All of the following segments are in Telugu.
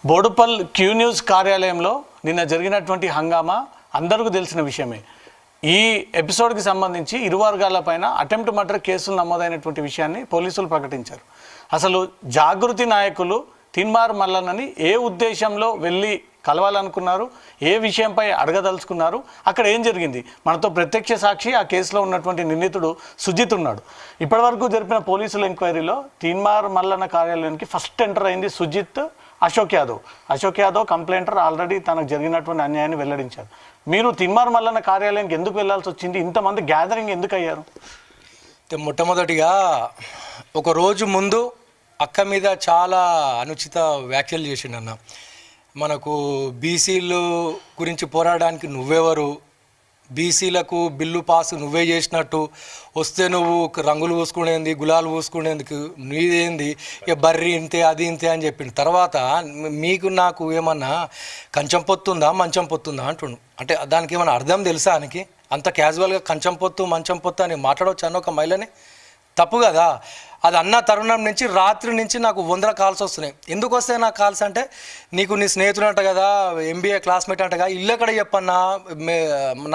బోడుపల్ క్యూ న్యూస్ కార్యాలయంలో నిన్న జరిగినటువంటి హంగామా అందరికీ తెలిసిన విషయమే. ఈ ఎపిసోడ్కి సంబంధించి ఇరు వర్గాల పైన అటెంప్ట్ మర్డర్ కేసులు నమోదైనటువంటి విషయాన్ని పోలీసులు ప్రకటించారు. అసలు జాగృతి నాయకులు తిన్మార్ మల్లన్నని ఏ ఉద్దేశంలో వెళ్ళి కలవాలనుకున్నారు, ఏ విషయంపై అడగదలుచుకున్నారు, అక్కడ ఏం జరిగింది, మనతో ప్రత్యక్ష సాక్షి ఆ కేసులో ఉన్నటువంటి నిందితుడు సుజిత్ ఉన్నాడు. ఇప్పటివరకు జరిపిన పోలీసుల ఎంక్వైరీలో తిన్మార్ మల్లన్న కార్యాలయానికి ఫస్ట్ ఎంటర్ అయింది సుజిత్, అశోక్ యాదవ్ కంప్లైంటర్ ఆల్రెడీ తనకు జరిగినటువంటి అన్యాయాన్ని వెల్లడించారు. మీరు తిన్మార్ మల్లన్న కార్యాలయానికి ఎందుకు వెళ్లాల్సి వచ్చింది? ఇంతమంది గ్యాదరింగ్ ఎందుకు అయ్యారు? మొట్టమొదటిగా ఒక రోజు ముందు అక్క మీద చాలా అనుచిత వ్యాఖ్యలు చేసిండన్న. మనకు బీసీలు గురించి పోరాడడానికి నువ్వెవరు, బీసీలకు బిల్లు పాస్ నువ్వే చేసినట్టు, వస్తే నువ్వు రంగులు పూసుకునేంది, గులాలు పూసుకునేందుకు నీదేంది, ఇక బర్రి ఇంతే అది ఇంతే అని చెప్పిండు. తర్వాత మీకు నాకు ఏమన్నా కంచం పొత్తుందా మంచం పొత్తుందా అంటుండు. అంటే దానికి ఏమన్నా అర్థం తెలుసా? ఆయనకి అంత క్యాజువల్గా కంచం పొత్తు మంచం పొత్తు అని మాట్లాడవచ్చు అన్న ఒక మహిళని? తప్పు కదా. అది అన్న తరుణం నుంచి రాత్రి నుంచి నాకు 100 కాల్స్ వస్తున్నాయి. ఎందుకు వస్తాయి నాకు కాల్స్ అంటే, నీకు నీ స్నేహితుడు అంట కదా, ఎంబీఏ క్లాస్మేట్ అంట కదా, ఇల్లు ఎక్కడ చెప్పన్నా,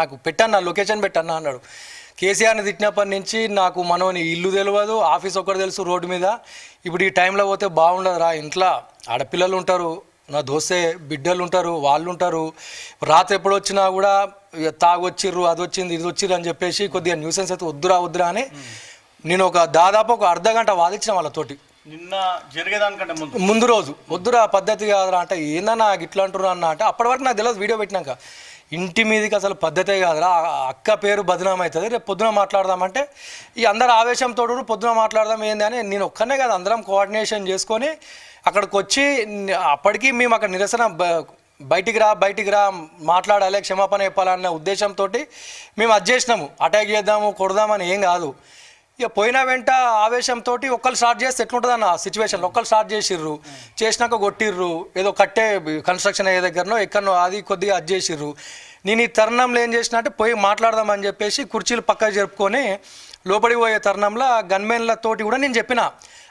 నాకు పెట్టన్నా లొకేషన్ పెట్టన్నా అన్నాడు. కేసీఆర్ని తిట్టినప్పటి నుంచి నాకు మనోని ఇల్లు తెలియదు, ఆఫీస్ ఒక్కటి తెలుసు రోడ్డు మీద. ఇప్పుడు ఈ టైంలో పోతే బాగుండదు రా, ఇంట్లో ఆడపిల్లలు ఉంటారు, నా దోస్తే బిడ్డలు ఉంటారు, వాళ్ళు ఉంటారు. రాత్రి ఎప్పుడు వచ్చినా కూడా తాగొచ్చిర్రు, అది వచ్చింది ఇది వచ్చిర్రు అని చెప్పేసి కొద్దిగా న్యూసెన్స్ అయితే వద్దురా అని నేను దాదాపు ఒక అర్ధగంట వాదించిన వాళ్ళతోటి. నిన్న జరిగేదానికంటే ముందు రోజు వద్దురా పద్ధతి కాదురా అంటే, ఏందన్నా ఇట్లా అంటున్నా అన్న అంటే, అప్పటి వరకు నాకు తెలియదు. వీడియో పెట్టినాక ఇంటి మీదకి అసలు పద్ధతే కాదురా, అక్క పేరు బదనాం అవుతుంది, రేపు పొద్దున మాట్లాడదామంటే ఈ అందరు ఆవేశంతో పొద్దున మాట్లాడదాం ఏంది అని నేను ఒక్కనే కాదు, అందరం కోఆర్డినేషన్ చేసుకొని అక్కడికి వచ్చి, అప్పటికి మేము అక్కడ నిరసన బయటికి రా మాట్లాడాలి, క్షమాపణ చెప్పాలన్న ఉద్దేశంతో మేము అది చేసినాము. అటాక్ చేద్దాము కొడదామని ఏం కాదు. ఇక పోయిన వెంట ఆవేశంతో ఒక్కరు స్టార్ట్ చేస్తే ఎట్లుంటుంది అన్న సిచ్యువేషన్. ఒక్కరు స్టార్ట్ చేసిర్రు, చేసినాక కొట్టిర్రు, ఏదో కట్టే కన్స్ట్రక్షన్ అయ్యే దగ్గరనో ఎక్కడనో అది కొద్దిగా అది చేసిర్రు. నేను ఈ తరుణంలో ఏం చేసిన అంటే, పోయి మాట్లాడదామని చెప్పేసి కుర్చీలు పక్కకు జరుపుకొని లోపలికి పోయే తరుణంలో గన్మెన్లతోటి కూడా నేను చెప్పిన,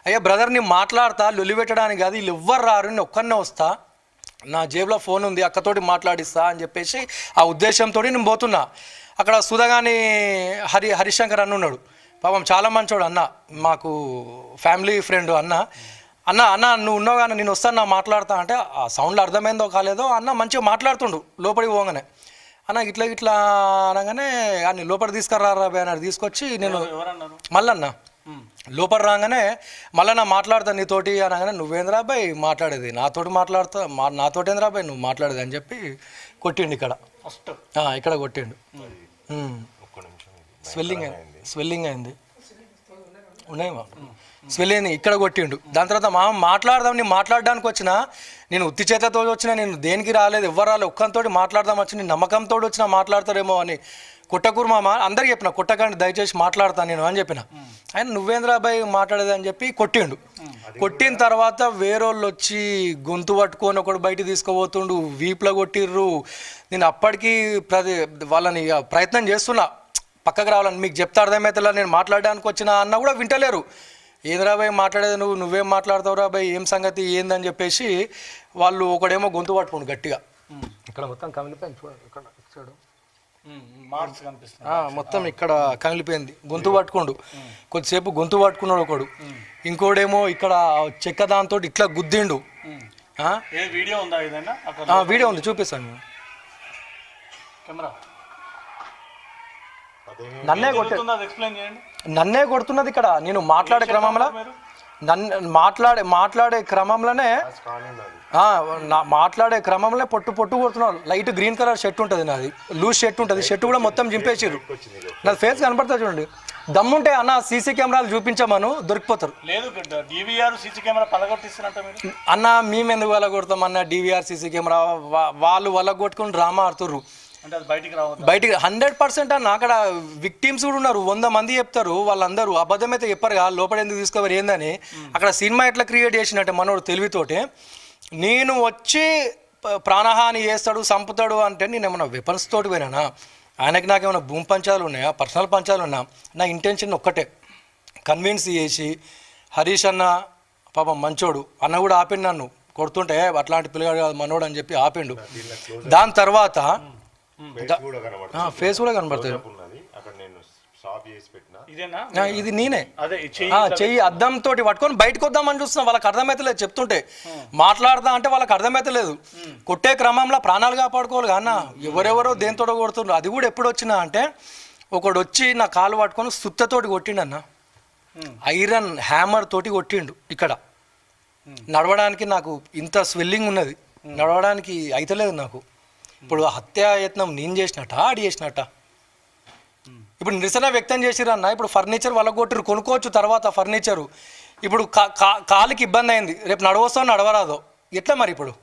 అయ్యా బ్రదర్ నేను మాట్లాడతా, లొల్లి పెట్టడానికి కాదు, వీళ్ళు ఎవ్వరు రారు, నేను ఒక్కనే వస్తా, నా జేబులో ఫోన్ ఉంది, అక్కతోటి మాట్లాడిస్తా అని చెప్పేసి ఆ ఉద్దేశంతో నేను పోతున్నా. అక్కడ సుధగాని హరిశంకర్ అన్న ఉన్నాడు, పాపం చాలా మంచోడు అన్న, మాకు ఫ్యామిలీ ఫ్రెండ్ అన్న నువ్వు ఉన్నావు కానీ నేను వస్తాను, నా మాట్లాడతా అంటే, ఆ సౌండ్లో అర్థమైందో కాలేదో అన్న మంచిగా మాట్లాడుతుండు. లోపలికి పోగానే అన్న ఇట్లా అనగానే అన్ని లోపలికి తీసుకురా అన్నారు. తీసుకొచ్చి నేను మల్లన్న లోపల రాగానే, మళ్ళీ మాట్లాడతా నీతోటి అనగానే, నువ్వేంద్రా అబ్బాయి మాట్లాడేది, నాతోటి ఏంద్రా అబ్బాయి నువ్వు మాట్లాడేది అని చెప్పి కొట్టిండు. ఇక్కడ కొట్టిండు. స్వెల్లింగ్ అయింది ఉన్నాయేమో, స్వెల్లింగ్ ఇక్కడ కొట్టిండు. దాని తర్వాత మాట్లాడదాం, నేను మాట్లాడడానికి వచ్చిన, నేను ఉత్తి చేతతో వచ్చిన, నేను దేనికి రాలేదు, ఎవ్వరు రాలేదు, ఒక్కంతోటి మాట్లాడదాం వచ్చి, నేను నమ్మకంతో వచ్చినా మాట్లాడతారేమో అని కొట్టకూరు మామ అందరికి చెప్పిన, కొట్టకండి దయచేసి మాట్లాడతాను నేను అని చెప్పిన. ఆయన నువ్వేంద్రాబాయ్ మాట్లాడేది అని చెప్పి కొట్టిండు. కొట్టిన తర్వాత వేరేళ్ళు వచ్చి గొంతు పట్టుకొని ఒకడు బయట తీసుకుపోతుండు, వీపులో కొట్టిర్రు. నేను అప్పటికి వాళ్ళని ప్రయత్నం చేస్తున్నా పక్కకు రావాలని, మీకు చెప్తా అర్థమవుతుందా, నేను మాట్లాడడానికి వచ్చిన అన్న కూడా వింటలేరు. ఏంద్రాబాయ్ మాట్లాడేది, నువ్వేం మాట్లాడతావు రాబాయ్, ఏం సంగతి ఏందని చెప్పేసి వాళ్ళు ఒకడేమో గొంతు పట్టుకోండు గట్టిగా. ఇక్కడ మొత్తం కమిలిపోయింది చూడండి, ఇక్కడ ఇచ్చాడు మొత్తం ఇక్కడ కమిలిపోయింది, గొంతు పట్టుకోండు. కొద్దిసేపు గొంతు పట్టుకున్నాడు ఒకడు, ఇంకోడేమో ఇక్కడ చెక్క దాంతో ఇట్లా గుద్దిండు. వీడియో ఉంది చూపిస్తాను. నన్నే కొడుతున్నది ఇక్కడ. నేను మాట్లాడే క్రమంలో మాట్లాడే క్రమంలో పొట్టు కొడుతున్నాడు. లైట్ గ్రీన్ కలర్ షర్ట్ ఉంటుంది, నాది లూజ్ షర్ట్ ఉంటుంది, షర్ట్ కూడా మొత్తం చింపేసిర్రు. నాది ఫేస్ కనపడుతుంది చూడండి. దమ్ముంటే అన్న సీసీ కెమెరాలు చూపించమను, దొరికిపోతారు. అన్న మేము ఎందుకు వలగొడతాం అన్న, డివిఆర్ సీసీ కెమెరా వాళ్ళు వలగొట్టుకుని డ్రామా ఆడుతుర్రు. బయటికి 100% అన్న. అక్కడ విక్టిమ్స్ కూడా ఉన్నారు, 100 మంది చెప్తారు, వాళ్ళందరూ అబద్ధం అయితే చెప్పారు కదా, లోపల ఎందుకు తీసుకోవాలి ఏందని. అక్కడ సినిమా ఎట్లా క్రియేట్ చేసినట్టే మనోడు తెలివితోటే, నేను వచ్చి ప్రాణహాని చేస్తాడు చంపుతాడు అంటే నేను ఏమన్నా వెపన్స్ తోటి పోయినా, ఆయనకి నాకేమైనా భూమి పంచాలు ఉన్నాయా, పర్సనల్ పంచాలు ఉన్నా? నా ఇంటెన్షన్ ఒక్కటే, కన్విన్స్ చేసి హరీష్ అన్న పాపం మంచోడు అన్న కూడా ఆపిండు నన్ను, కొడుతుంటే అట్లాంటి పిల్లగాడు కాదు మనోడు అని చెప్పి ఆపిండు. దాని తర్వాత ఫేస్ కూడా కనబడుతుంది. ఇది నేనే చెయ్యి అద్దంతో పట్టుకొని బయటకు వద్దామని చూస్తున్నా. వాళ్ళకి అర్థమైతలేదు చెప్తుంటే, మాట్లాడదా అంటే వాళ్ళకి అర్థమైతలేదు. కొట్టే క్రమంలో ప్రాణాలు కాపాడుకోవాలి అన్న. ఎవరెవరో దేనితో కొడుతున్నారు. అది కూడా ఎప్పుడు వచ్చినా అంటే ఒకడు వచ్చి నా కాలు పట్టుకొని సుత్తతోటి కొట్టిండు అన్న, ఐరన్ హ్యామర్ తోటి కొట్టిండు. ఇక్కడ నడవడానికి నాకు ఇంత స్వెల్లింగ్ ఉన్నది, నడవడానికి అయితలేదు నాకు. ఇప్పుడు హత్యాయత్నం నేను చేసినట్ట ఆడి చేసినట్ట? ఇప్పుడు నిరసన వ్యక్తం చేసిరన్న. ఇప్పుడు ఫర్నిచర్ వాళ్ళ కొట్టిరు, కొనుక్కోవచ్చు తర్వాత ఫర్నిచరు. ఇప్పుడు కాలుకి ఇబ్బంది అయింది, రేపు నడవస్తో నడవరాదో ఎట్లా మరి ఇప్పుడు?